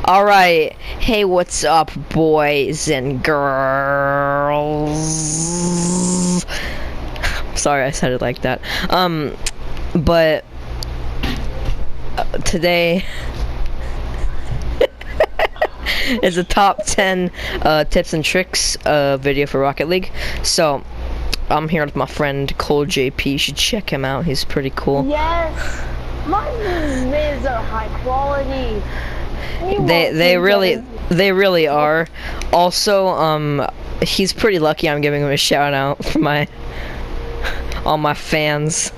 Alright, hey, what's up, boys and girls? Sorry I said it like that. But today is a top 10 tips and tricks video for Rocket League. So, I'm here with my friend Cole JP. You should check him out, he's pretty cool. Yes, my vids are high quality. They really are. Also, he's pretty lucky I'm giving him a shout out for all my fans.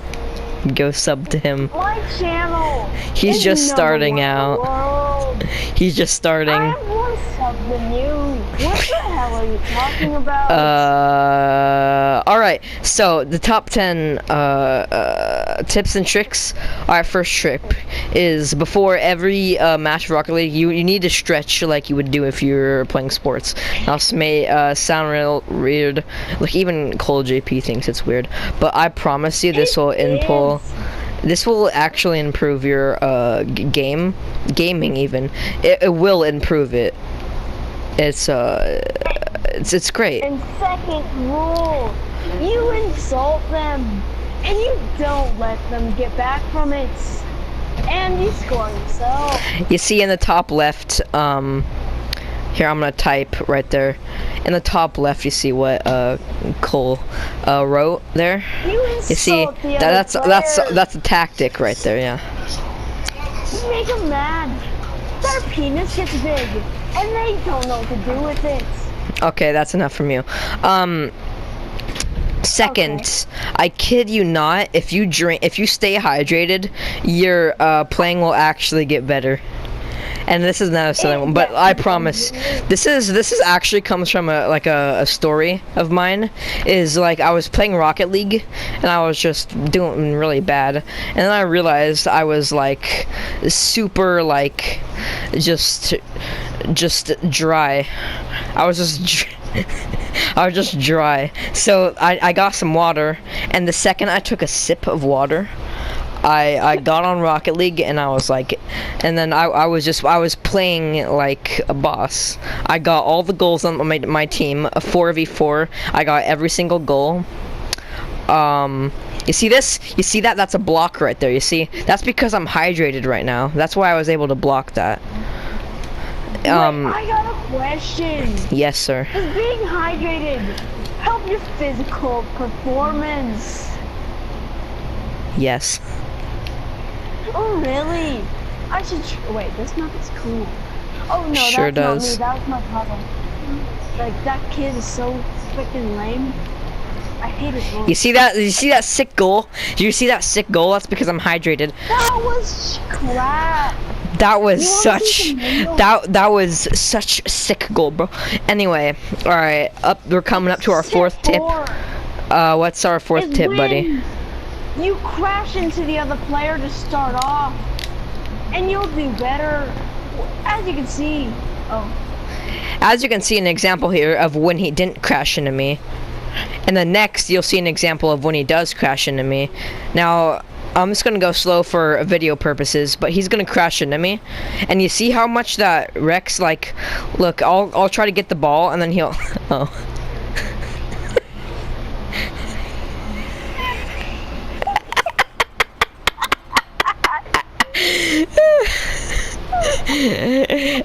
Go sub to him. My channel. He's just starting out. He's just starting. I have more subs than you. What the hell are you talking about? Alright, so the top 10 tips and tricks. Our first trick is before every match of Rocket League, you need to stretch like you would do if you're playing sports. Now this may sound real weird, like even Cole JP thinks it's weird, but I promise you this will actually improve your gaming even. It will improve it. It's great. And second rule, you insult them and you don't let them get back from it. And you score yourself. You see in the top left, here I'm gonna type right there. In the top left, you see what Cole wrote there. You see that's a tactic right there, yeah. You make them mad. Their penis gets big, and they don't know what to do with it. Okay, that's enough from you. Second, okay. I kid you not, if you stay hydrated, your playing will actually get better. And this is not a silly one, but I promise, this actually comes from a story of mine. Is like I was playing Rocket League, and I was just doing really bad, and then I realized I was like super like just dry. I was just dry. So I got some water, and the second I took a sip of water, I got on Rocket League, and I was like, and then I was playing like a boss. I got all the goals on my team, a 4v4. I got every single goal. You see this? You see that? That's a block right there. You see? That's because I'm hydrated right now. That's why I was able to block that. Wait, I got a question. Yes, sir. Does being hydrated help your physical performance? Yes. Oh, really? I should wait, this map is cool. Oh no, sure that's does. not me, that was my problem. Like, that kid is so freaking lame. I hate his voice. You see that sick goal? Do you see that sick goal? That's because I'm hydrated. That was crap. That was that was such a sick goal, bro. Anyway, alright, we're coming up to our fourth tip. What's our fourth tip, buddy? You crash into the other player to start off, and you'll do better. As you can see, as you can see an example here of when he didn't crash into me, and then next you'll see an example of when he does crash into me. Now I'm just gonna go slow for video purposes, but he's gonna crash into me, and you see how much that wrecks. Like, look, I'll try to get the ball, and then he'll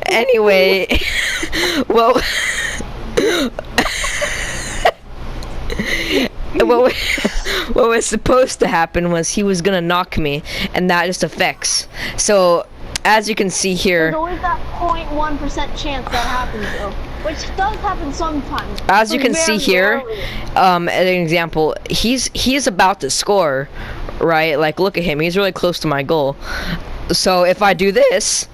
Anyway, well, what was supposed to happen was he was gonna knock me, and that just affects. So, as you can see here, there's always that 0.1% chance that happens, though, which does happen sometimes. As you can see here, an example, he's about to score, right? Like, look at him, he's really close to my goal. So if I do this,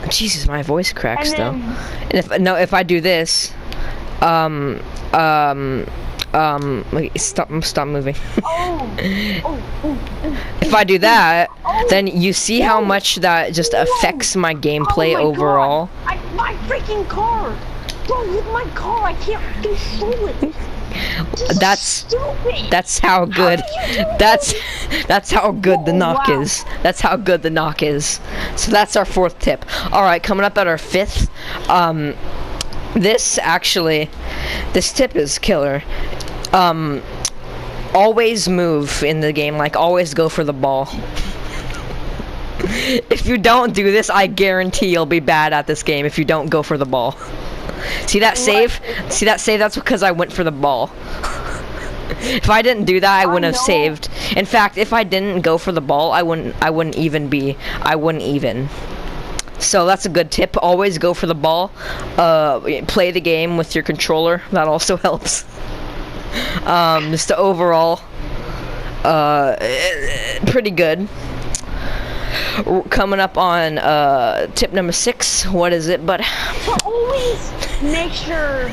Jesus, my voice cracks though. And if I do this, wait, stop moving. If I do that, then you see how much that just affects my gameplay overall. My freaking car! Bro, look at my car, I can't control it. That's stupid. that's how good. How do you do That's how good the knock Wow. is. That's how good the knock is. So that's our fourth tip. All right, coming up at our fifth. This tip is killer. Always move in the game. Like always go for the ball. If you don't do this, I guarantee you'll be bad at this game if you don't go for the ball. See that save? See that save? That's because I went for the ball. If I didn't do that, I wouldn't have know. saved. In fact, if I didn't go for the ball, I wouldn't even. So that's a good tip. Always go for the ball. Play the game with your controller. That also helps. Just the overall, pretty good. Coming up on tip number 6. What is it? But But always make sure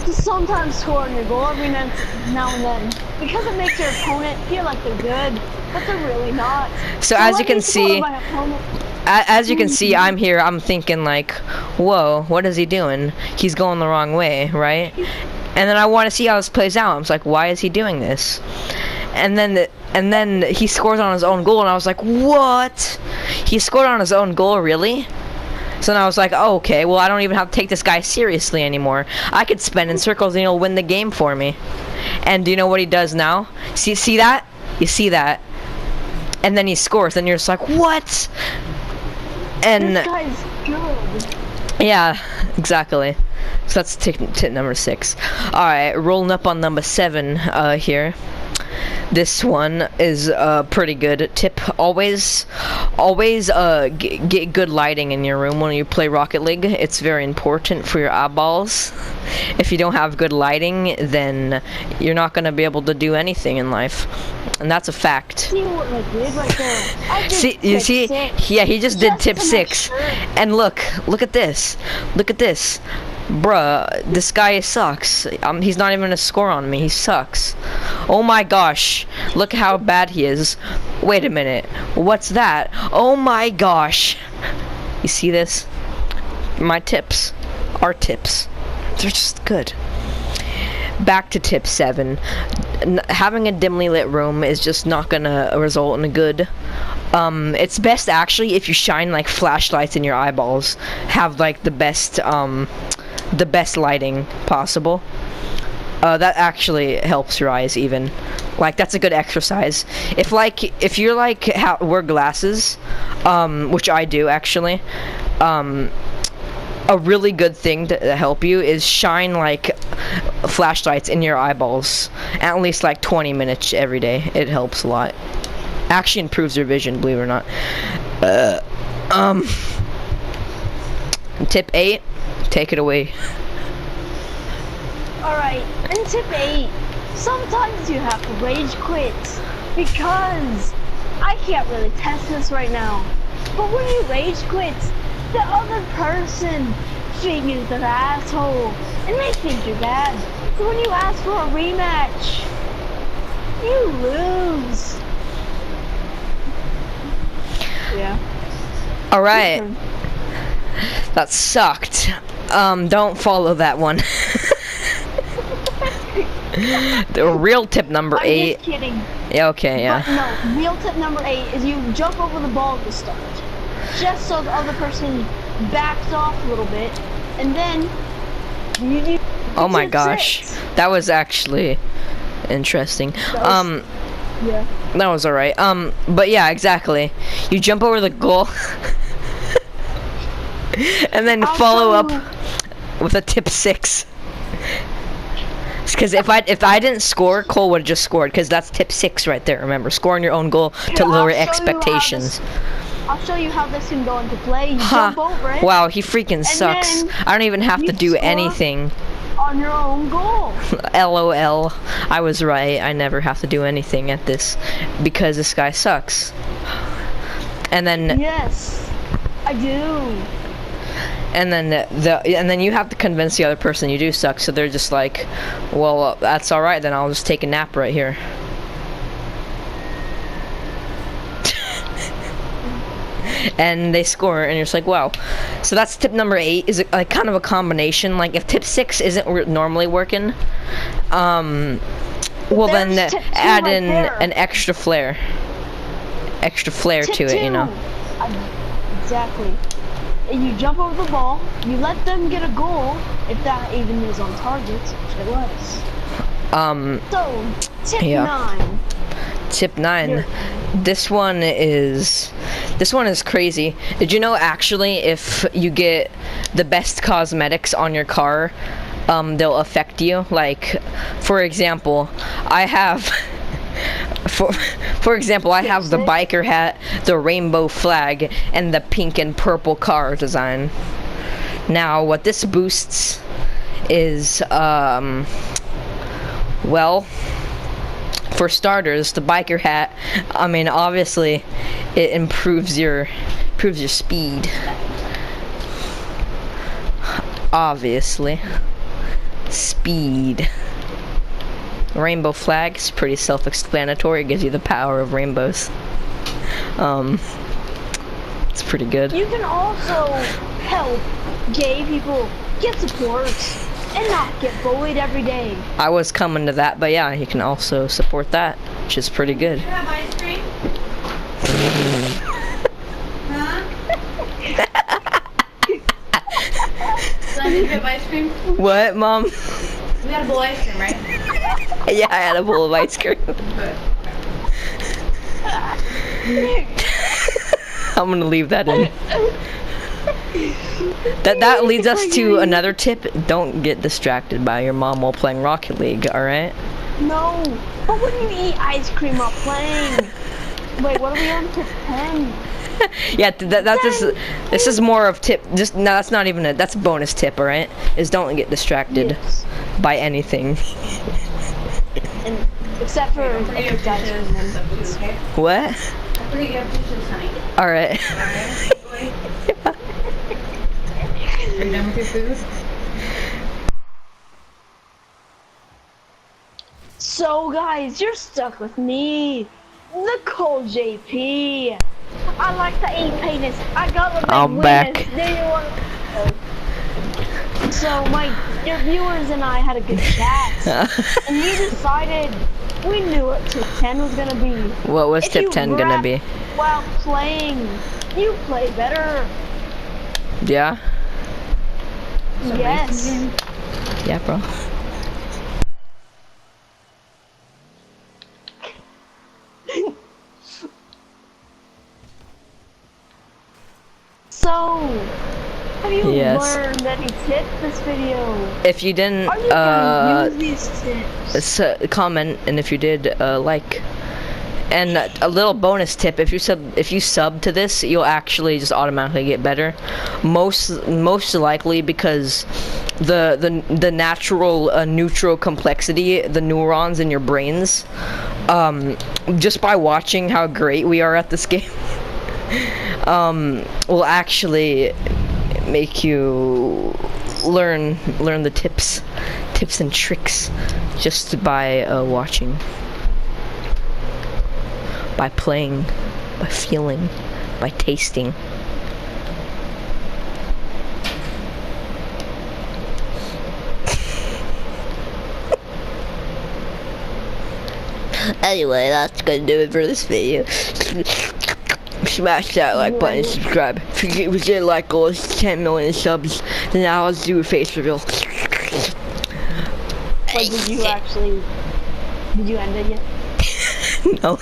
to sometimes score on your goal every now and then, because it makes your opponent feel like they're good, but they're really not. So as let you can me score see, my opponent. as you can see, I'm here. I'm thinking like, whoa, what is he doing? He's going the wrong way, right? And then I want to see how this plays out. I'm just like, why is he doing this? And then he scores on his own goal, and I was like, what? He scored on his own goal, really? So then I was like, oh, okay, well, I don't even have to take this guy seriously anymore. I could spin in circles and he'll win the game for me. And do you know what he does now? See that? You see that? And then he scores, and you're just like, what? And This guy's good. yeah, exactly. So that's tip number 6. Alright, rolling up on number 7 here. This one is a pretty good tip. Always get good lighting in your room when you play Rocket League. It's very important for your eyeballs. If you don't have good lighting, then you're not going to be able to do anything in life. And that's a fact. See what I did right there? I did See, you tip see? 6. Yeah, he just did Just tip to make 6. sure. And look at this. Look at this. Bruh, this guy sucks. He's not even gonna score on me. He sucks. Oh my gosh. Look how bad he is. Wait a minute. What's that? Oh my gosh. You see this? My tips. Our tips. They're just good. Back to tip 7. Having a dimly lit room is just not gonna result in a good. It's best actually if you shine like flashlights in your eyeballs. Have like the best lighting possible. That actually helps your eyes even. Like that's a good exercise. If you're like wear glasses, which I do actually, a really good thing to help you is shine like flashlights in your eyeballs at least like 20 minutes every day. It helps a lot. Actually improves your vision, believe it or not. Tip 8, take it away. Alright, and tip 8. Sometimes you have to rage quit, because I can't really test this right now. But when you rage quit, the other person figures they're asshole, and they think you're bad. So when you ask for a rematch, you lose. Yeah. Alright. That sucked. Don't follow that one. The real tip number 8. I'm just kidding. Yeah, okay, yeah. But no, real tip number 8 is you jump over the ball at the start. Just so the other person backs off a little bit, and then you Oh my tip gosh. 6. That was actually interesting. Yeah. That was alright. But yeah, exactly. You jump over the goal. And then I'll follow tell up you- with a tip 6. Because if I didn't score, Cole would have just scored. Because that's tip 6 right there. Remember, scoring your own goal to Here, I'll lower show you how expectations. I'll show you how this can go into play. You Ha! jump over it Wow, he freaking sucks. then I don't even have to you do score. anything. on your own goal. LOL. I was right. I never have to do anything at this because this guy sucks. And then Yes, I do. and then you have to convince the other person you do suck. So they're just like, well, that's all right. Then I'll just take a nap right here. And they score, and you're just like, wow. So that's tip number 8. Is like kind of a combination. Like if tip 6 isn't normally working, Well then There's tip 2 add right in there. an extra flair Tip to it, you know. 2. Exactly. And you jump over the ball, you let them get a goal, if that even is on target, which it was. So, tip Yeah. 9. Tip 9. Here. This one is crazy. Did you know actually if you get the best cosmetics on your car, they'll affect you? Like, for example, I have for example, I have the biker hat, the rainbow flag, and the pink and purple car design. Now, what this boosts is, well, for starters, the biker hat, I mean, obviously, it improves your speed. Obviously. Speed. Rainbow flag is pretty self-explanatory. It gives you the power of rainbows. It's pretty good. You can also help gay people get support and not get bullied every day. I was coming to that, but yeah, you can also support that, which is pretty good. You have ice cream? Huh? Son, you have ice cream? What, Mom? We got a bowl of ice cream, right? Yeah, I had a bowl of ice cream. I'm gonna leave that in. That leads us to another tip. Don't get distracted by your mom while playing Rocket League, alright? No, but when you eat ice cream while playing. Wait, what are we on tip 10? Yeah, that's just, this is more of tip. Just no, that's not even that's a bonus tip, alright? Is don't get distracted Yes. by anything. And except for if it's ice cream. Okay? What? I forget you have dishes, honey. Alright. Are you done with your food? So guys, you're stuck with me, Nicole JP. I like the 8 penis. I got the big I'm back. weenus. Do you want? So your viewers and I had a good chat, and we decided we knew what tip 10 was gonna be. What was If tip you 10 gonna rap be? While playing, you play better. Yeah? Yes. Yeah, bro. So, have you Yes. learned any tips this video? If you didn't, Are you gonna use these tips? comment, and if you did, like. And a little bonus tip: if you sub to this, you'll actually just automatically get better. Most likely because the natural neutral complexity, the neurons in your brains, just by watching how great we are at this game, will actually make you learn the tips and tricks just by watching. By playing, by feeling, by tasting. Anyway, that's gonna do it for this video. Smash that like button and subscribe. If we get like goal is 10 million subs, then now let's do a face reveal. Like, did you end it yet? No.